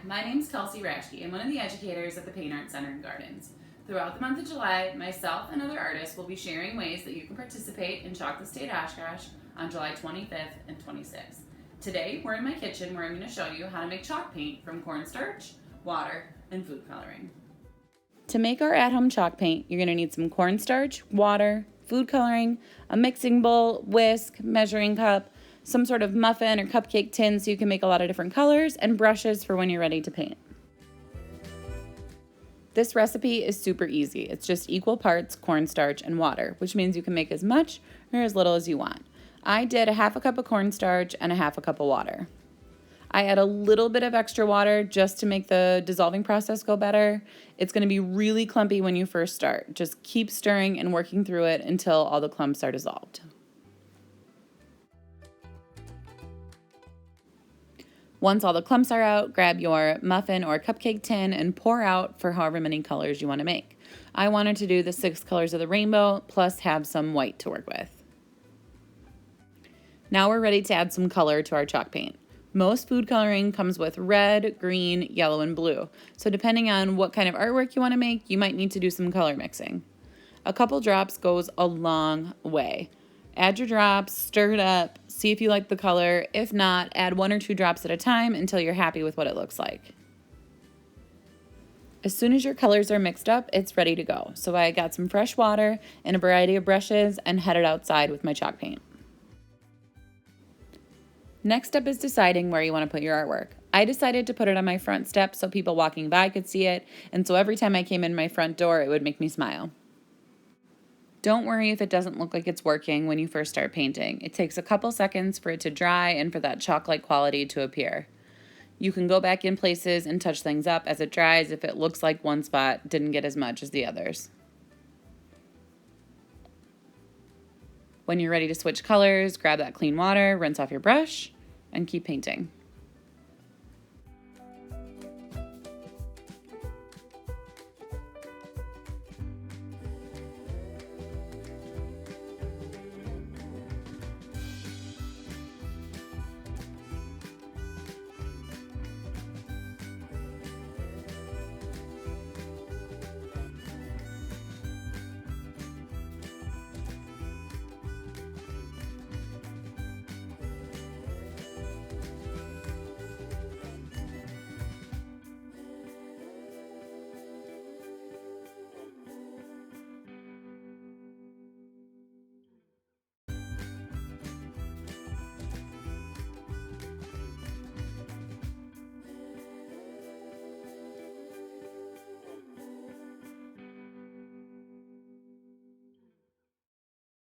my name's Kelsey Raschke. I'm one of the educators at the Paine Art Center and Gardens. Throughout the month of July, myself and other artists will be sharing ways that you can participate in Chalk the State Oshkosh on July 25th and 26th. Today, we're in my kitchen where I'm going to show you how to make chalk paint from cornstarch, water, and food coloring. To make our at-home chalk paint, you're going to need some cornstarch, water, food coloring, a mixing bowl, whisk, measuring cup, some sort of muffin or cupcake tin so you can make a lot of different colors, and brushes for when you're ready to paint. This recipe is super easy. It's just equal parts cornstarch and water, which means you can make as much or as little as you want. I did a half a cup of cornstarch and a half a cup of water. I add a little bit of extra water just to make the dissolving process go better. It's going to be really clumpy when you first start. Just keep stirring and working through it until all the clumps are dissolved. Once all the clumps are out, grab your muffin or cupcake tin and pour out for however many colors you want to make. I wanted to do the 6 colors of the rainbow, plus have some white to work with. Now we're ready to add some color to our chalk paint. Most food coloring comes with red, green, yellow, and blue. So depending on what kind of artwork you want to make, you might need to do some color mixing. A couple drops goes a long way. Add your drops, stir it up, see if you like the color. If not, add 1 or 2 drops at a time until you're happy with what it looks like. As soon as your colors are mixed up, it's ready to go. So I got some fresh water and a variety of brushes and headed outside with my chalk paint. Next up is deciding where you want to put your artwork. I decided to put it on my front step so people walking by could see it, and so every time I came in my front door, it would make me smile. Don't worry if it doesn't look like it's working when you first start painting. It takes a couple seconds for it to dry and for that chalk-like quality to appear. You can go back in places and touch things up as it dries if it looks like one spot didn't get as much as the others. When you're ready to switch colors, grab that clean water, rinse off your brush, and keep painting.